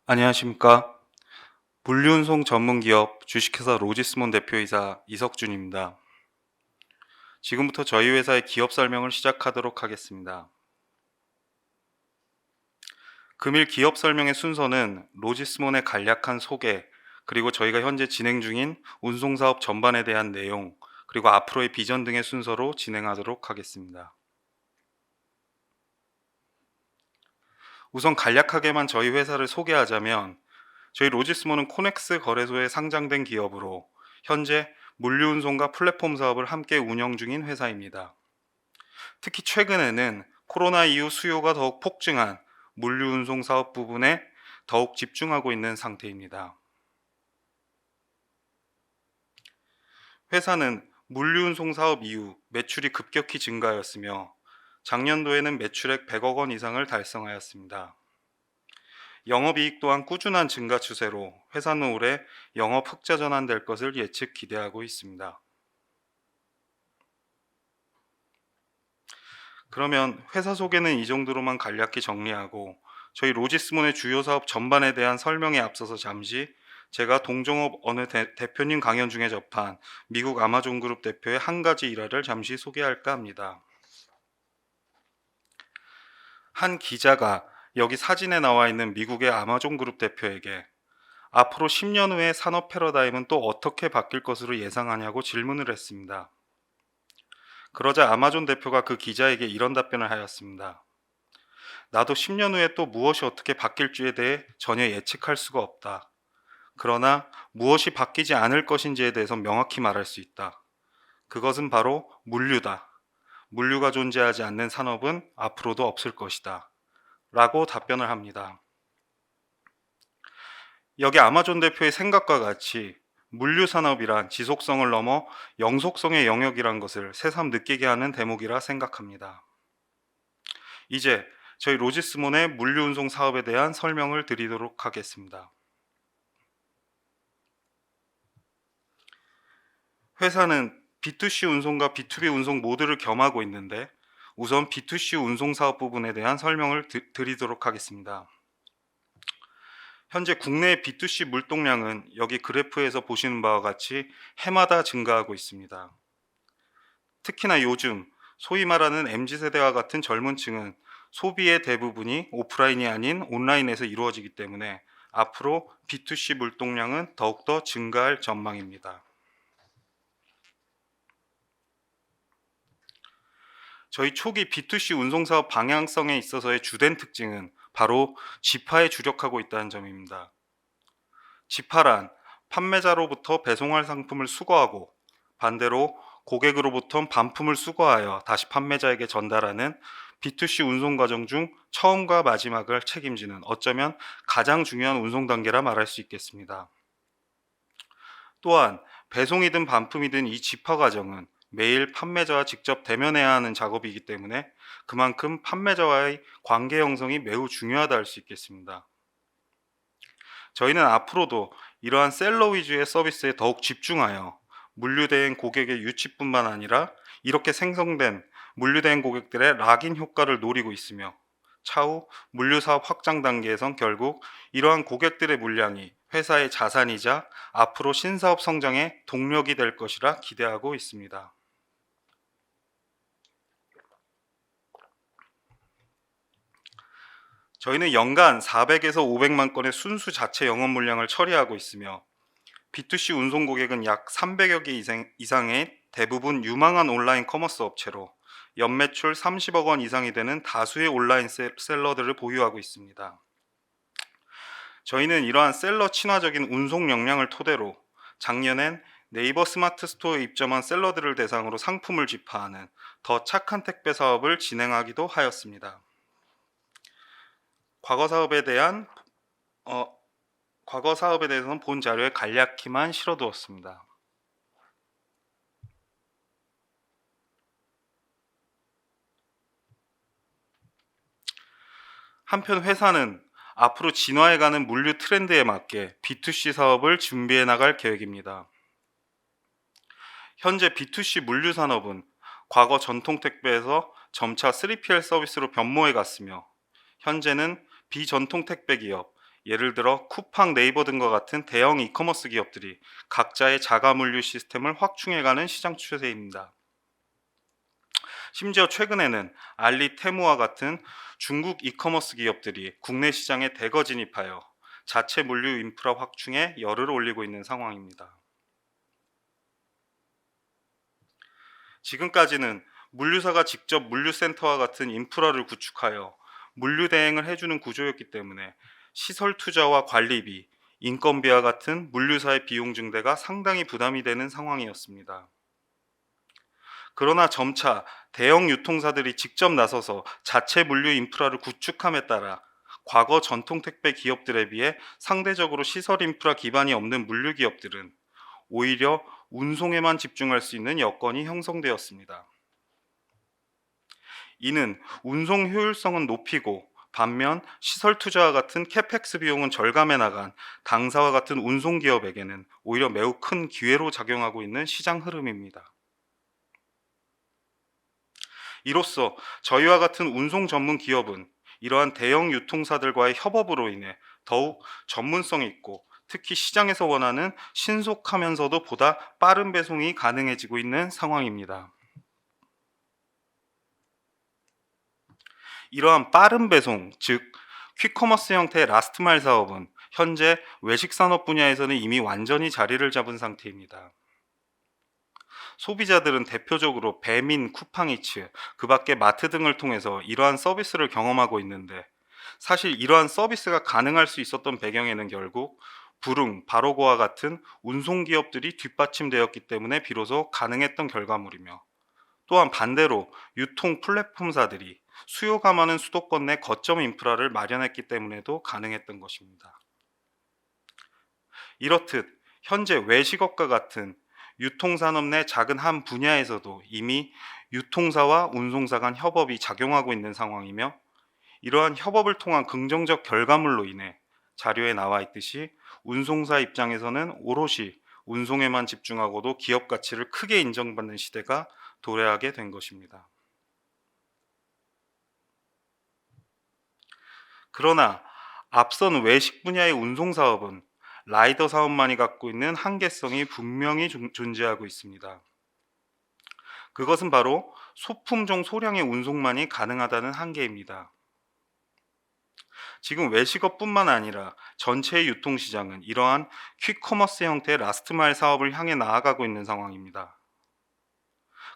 안녕하십니까. 물류운송 전문기업 주식회사 로지스몬 대표이사 이석준입니다. 지금부터 저희 회사의 기업 설명을 시작하도록 하겠습니다. 금일 기업 설명의 순서는 로지스몬의 간략한 소개, 그리고 저희가 현재 진행 중인 운송사업 전반에 대한 내용, 그리고 앞으로의 비전 등의 순서로 진행하도록 하겠습니다. 우선 간략하게만 저희 회사를 소개하자면, 저희 로지스몬은 코넥스 거래소에 상장된 기업으로 현재 물류운송과 플랫폼 사업을 함께 운영 중인 회사입니다. 특히 최근에는 코로나 이후 수요가 더욱 폭증한 물류운송 사업 부분에 더욱 집중하고 있는 상태입니다. 회사는 물류운송 사업 이후 매출이 급격히 증가하였으며 작년도에는 매출액 100억 원 이상을 달성하였습니다. 영업이익 또한 꾸준한 증가 추세로 회사는 올해 영업 흑자 전환될 것을 예측 기대하고 있습니다. 그러면 회사 소개는 이 정도로만 간략히 정리하고 저희 로지스몬의 주요 사업 전반에 대한 설명에 앞서서 잠시 제가 동종업 어느 대표님 강연 중에 접한 미국 아마존 그룹 대표의 한 가지 일화를 잠시 소개할까 합니다. 한 기자가 여기 사진에 나와 있는 미국의 아마존 그룹 대표에게 앞으로 10년 후에 산업 패러다임은 또 어떻게 바뀔 것으로 예상하냐고 질문을 했습니다. 그러자 아마존 대표가 그 기자에게 이런 답변을 하였습니다. 나도 10년 후에 또 무엇이 어떻게 바뀔지에 대해 전혀 예측할 수가 없다. 그러나 무엇이 바뀌지 않을 것인지에 대해서 명확히 말할 수 있다. 그것은 바로 물류다. 물류가 존재하지 않는 산업은 앞으로도 없을 것이다. 라고 답변을 합니다. 여기 아마존 대표의 생각과 같이 물류 산업이란 지속성을 넘어 영속성의 영역이란 것을 새삼 느끼게 하는 대목이라 생각합니다. 이제 저희 로지스몬의 물류운송 사업에 대한 설명을 드리도록 하겠습니다. 회사는 B2C 운송과 B2B 운송 모두를 겸하고 있는데 우선 B2C 운송 사업 부분에 대한 설명을 드리도록 하겠습니다. 현재 국내 B2C 물동량은 여기 그래프에서 보시는 바와 같이 해마다 증가하고 있습니다. 특히나 요즘 소위 말하는 MZ세대와 같은 젊은 층은 소비의 대부분이 오프라인이 아닌 온라인에서 이루어지기 때문에 앞으로 B2C 물동량은 더욱더 증가할 전망입니다. 저희 초기 B2C 운송사업 방향성에 있어서의 주된 특징은 바로 지파에 주력하고 있다는 점입니다. 지파란 판매자로부터 배송할 상품을 수거하고 반대로 고객으로부터 반품을 수거하여 다시 판매자에게 전달하는 B2C 운송 과정 중 처음과 마지막을 책임지는 어쩌면 가장 중요한 운송 단계라 말할 수 있겠습니다. 또한 배송이든 반품이든 이 지파 과정은 매일 판매자와 직접 대면해야 하는 작업이기 때문에 그만큼 판매자와의 관계 형성이 매우 중요하다 할 수 있겠습니다. 저희는 앞으로도 이러한 셀러 위주의 서비스에 더욱 집중하여 물류대행 고객의 유치뿐만 아니라 이렇게 생성된 물류대행 고객들의 락인 효과를 노리고 있으며 차후 물류사업 확장 단계에선 결국 이러한 고객들의 물량이 회사의 자산이자 앞으로 신사업 성장의 동력이 될 것이라 기대하고 있습니다. 저희는 연간 400에서 500만 건의 순수 자체 영업 물량을 처리하고 있으며 B2C 운송 고객은 약 300여 개 이상의 대부분 유망한 온라인 커머스 업체로 연매출 30억 원 이상이 되는 다수의 온라인 셀러들을 보유하고 있습니다. 저희는 이러한 셀러 친화적인 운송 역량을 토대로 작년엔 네이버 스마트 스토어에 입점한 셀러들을 대상으로 상품을 지파하는 더 착한 택배 사업을 진행하기도 하였습니다. 과거 사업에 대한 과거 사업에 대해서는 본 자료에 간략히만 실어두었습니다. 한편 회사는 앞으로 진화해가는 물류 트렌드에 맞게 B2C 사업을 준비해 나갈 계획입니다. 현재 B2C 물류 산업은 과거 전통 택배에서 점차 3PL 서비스로 변모해 갔으며 현재는 비전통 택배 기업, 예를 들어 쿠팡, 네이버 등과 같은 대형 이커머스 기업들이 각자의 자가 물류 시스템을 확충해가는 시장 추세입니다. 심지어 최근에는 알리, 테무와 같은 중국 이커머스 기업들이 국내 시장에 대거 진입하여 자체 물류 인프라 확충에 열을 올리고 있는 상황입니다. 지금까지는 물류사가 직접 물류센터와 같은 인프라를 구축하여 물류 대행을 해주는 구조였기 때문에 시설 투자와 관리비, 인건비와 같은 물류사의 비용 증대가 상당히 부담이 되는 상황이었습니다. 그러나 점차 대형 유통사들이 직접 나서서 자체 물류 인프라를 구축함에 따라 과거 전통 택배 기업들에 비해 상대적으로 시설 인프라 기반이 없는 물류 기업들은 오히려 운송에만 집중할 수 있는 여건이 형성되었습니다. 이는 운송 효율성은 높이고 반면 시설 투자와 같은 캐펙스 비용은 절감해 나간 당사와 같은 운송 기업에게는 오히려 매우 큰 기회로 작용하고 있는 시장 흐름입니다. 이로써 저희와 같은 운송 전문 기업은 이러한 대형 유통사들과의 협업으로 인해 더욱 전문성 있고 특히 시장에서 원하는 신속하면서도 보다 빠른 배송이 가능해지고 있는 상황입니다. 이러한 빠른 배송, 즉 퀵커머스 형태의 라스트 마일 사업은 현재 외식 산업 분야에서는 이미 완전히 자리를 잡은 상태입니다. 소비자들은 대표적으로 배민, 쿠팡이츠, 그 밖에 마트 등을 통해서 이러한 서비스를 경험하고 있는데 사실 이러한 서비스가 가능할 수 있었던 배경에는 결국 부릉, 바로고와 같은 운송기업들이 뒷받침되었기 때문에 비로소 가능했던 결과물이며 또한 반대로 유통 플랫폼사들이 수요가 많은 수도권 내 거점 인프라를 마련했기 때문에도 가능했던 것입니다. 이렇듯 현재 외식업과 같은 유통산업 내 작은 한 분야에서도 이미 유통사와 운송사 간 협업이 작용하고 있는 상황이며 이러한 협업을 통한 긍정적 결과물로 인해 자료에 나와 있듯이 운송사 입장에서는 오롯이 운송에만 집중하고도 기업 가치를 크게 인정받는 시대가 도래하게 된 것입니다. 그러나 앞선 외식 분야의 운송 사업은 라이더 사업만이 갖고 있는 한계성이 분명히 존재하고 있습니다. 그것은 바로 소품종 소량의 운송만이 가능하다는 한계입니다. 지금 외식업뿐만 아니라 전체 유통시장은 이러한 퀵커머스 형태의 라스트 마일 사업을 향해 나아가고 있는 상황입니다.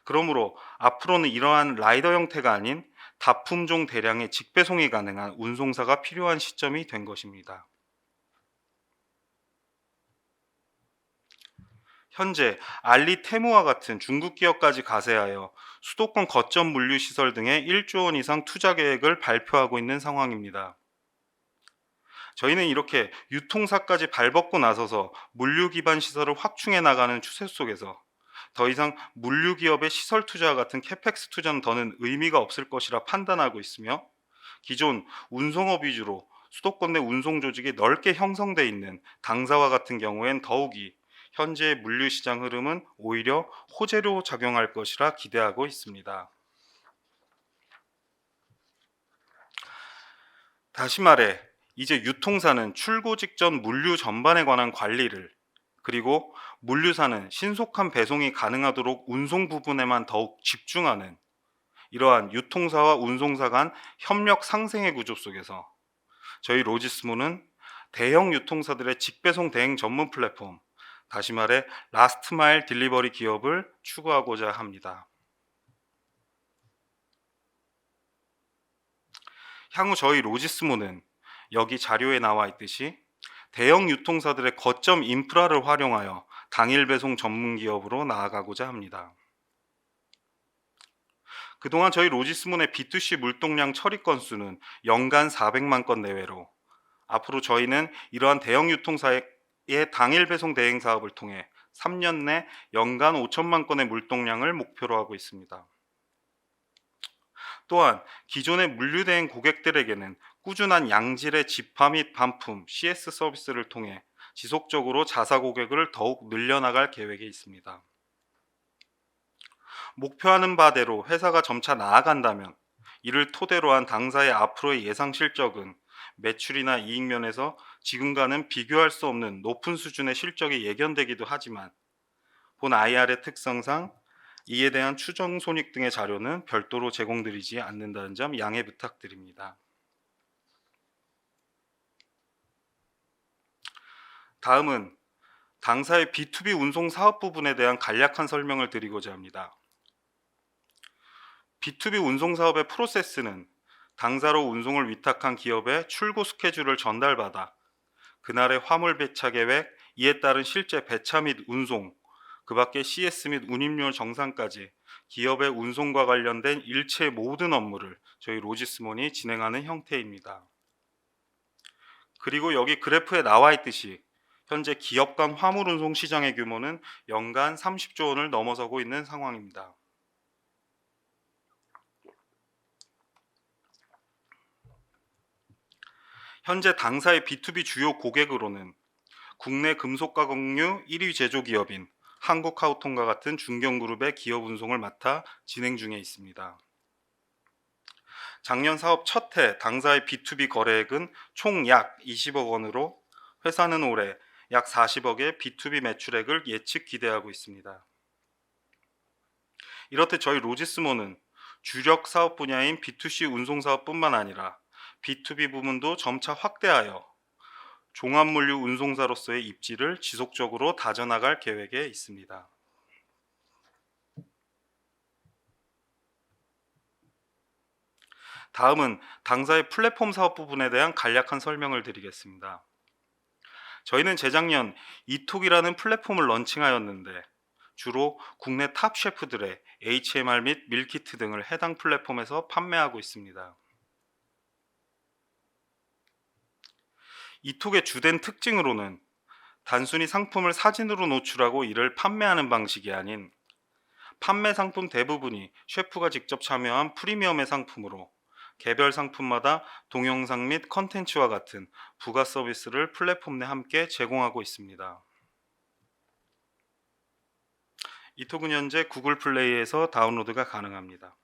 그러므로 앞으로는 이러한 라이더 형태가 아닌 다품종 대량의 직배송이 가능한 운송사가 필요한 시점이 된 것입니다. 현재 알리, 테무와 같은 중국 기업까지 가세하여 수도권 거점 물류 시설 등에 1조 원 이상 투자 계획을 발표하고 있는 상황입니다. 저희는 이렇게 유통사까지 발벗고 나서서 물류 기반 시설을 확충해 나가는 추세 속에서 더 이상 물류 기업의 시설 투자와 같은 캐펙스 투자는 더는 의미가 없을 것이라 판단하고 있으며 기존 운송업 위주로 수도권 내 운송 조직이 넓게 형성돼 있는 당사와 같은 경우엔 더욱이 현재의 물류 시장 흐름은 오히려 호재로 작용할 것이라 기대하고 있습니다. 다시 말해 이제 유통사는 출고 직전 물류 전반에 관한 관리를 그리고 물류사는 신속한 배송이 가능하도록 운송 부분에만 더욱 집중하는 이러한 유통사와 운송사 간 협력 상생의 구조 속에서 저희 로지스모는 대형 유통사들의 직배송 대행 전문 플랫폼, 다시 말해 라스트 마일 딜리버리 기업을 추구하고자 합니다. 향후 저희 로지스모는 여기 자료에 나와 있듯이 대형 유통사들의 거점 인프라를 활용하여 당일 배송 전문 기업으로 나아가고자 합니다. 그동안 저희 로지스몬의 B2C 물동량 처리 건수는 연간 400만 건 내외로 앞으로 저희는 이러한 대형 유통사의 당일 배송 대행 사업을 통해 3년 내 연간 5천만 건의 물동량을 목표로 하고 있습니다. 또한 기존의 물류 대행 고객들에게는 꾸준한 양질의 집화 및 반품, CS 서비스를 통해 지속적으로 자사 고객을 더욱 늘려나갈 계획에 있습니다. 목표하는 바대로 회사가 점차 나아간다면 이를 토대로 한 당사의 앞으로의 예상 실적은 매출이나 이익 면에서 지금과는 비교할 수 없는 높은 수준의 실적이 예견되기도 하지만 본 IR의 특성상 이에 대한 추정 손익 등의 자료는 별도로 제공드리지 않는다는 점 양해 부탁드립니다. 다음은 당사의 B2B 운송 사업 부분에 대한 간략한 설명을 드리고자 합니다. B2B 운송 사업의 프로세스는 당사로 운송을 위탁한 기업의 출고 스케줄을 전달받아 그날의 화물 배차 계획, 이에 따른 실제 배차 및 운송, 그 밖에 CS 및 운임료 정산까지 기업의 운송과 관련된 일체 모든 업무를 저희 로지스몬이 진행하는 형태입니다. 그리고 여기 그래프에 나와 있듯이 현재 기업 간 화물 운송 시장의 규모는 연간 30조 원을 넘어서고 있는 상황입니다. 현재 당사의 B2B 주요 고객으로는 국내 금속가공류 1위 제조기업인 한국카우통과 같은 중견그룹의 기업 운송을 맡아 진행 중에 있습니다. 작년 사업 첫 해 당사의 B2B 거래액은 총 약 20억 원으로 회사는 올해 약 40억의 B2B 매출액을 예측 기대하고 있습니다. 이렇듯 저희 로지스모는 주력 사업 분야인 B2C 운송 사업뿐만 아니라 B2B 부문도 점차 확대하여 종합물류 운송사로서의 입지를 지속적으로 다져나갈 계획에 있습니다. 다음은 당사의 플랫폼 사업 부분에 대한 간략한 설명을 드리겠습니다. 저희는 재작년 이톡이라는 플랫폼을 런칭하였는데 주로 국내 탑 셰프들의 HMR 및 밀키트 등을 해당 플랫폼에서 판매하고 있습니다. 이톡의 주된 특징으로는 단순히 상품을 사진으로 노출하고 이를 판매하는 방식이 아닌 판매 상품 대부분이 셰프가 직접 참여한 프리미엄의 상품으로 개별 상품마다 동영상 및 컨텐츠와 같은 부가 서비스를 플랫폼 내 함께 제공하고 있습니다. 이톡은 현재 구글 플레이에서 다운로드가 가능합니다.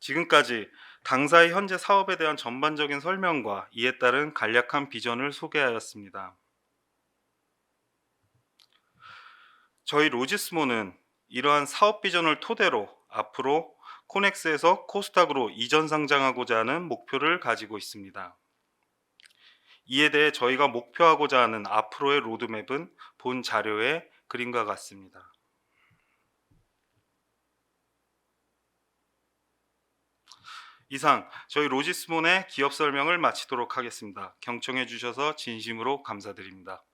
지금까지 당사의 현재 사업에 대한 전반적인 설명과 이에 따른 간략한 비전을 소개하였습니다. 저희 로지스모는 이러한 사업 비전을 토대로 앞으로 코넥스에서 코스닥으로 이전 상장하고자 하는 목표를 가지고 있습니다. 이에 대해 저희가 목표하고자 하는 앞으로의 로드맵은 본 자료의 그림과 같습니다. 이상 저희 로지스몬의 기업 설명을 마치도록 하겠습니다. 경청해 주셔서 진심으로 감사드립니다.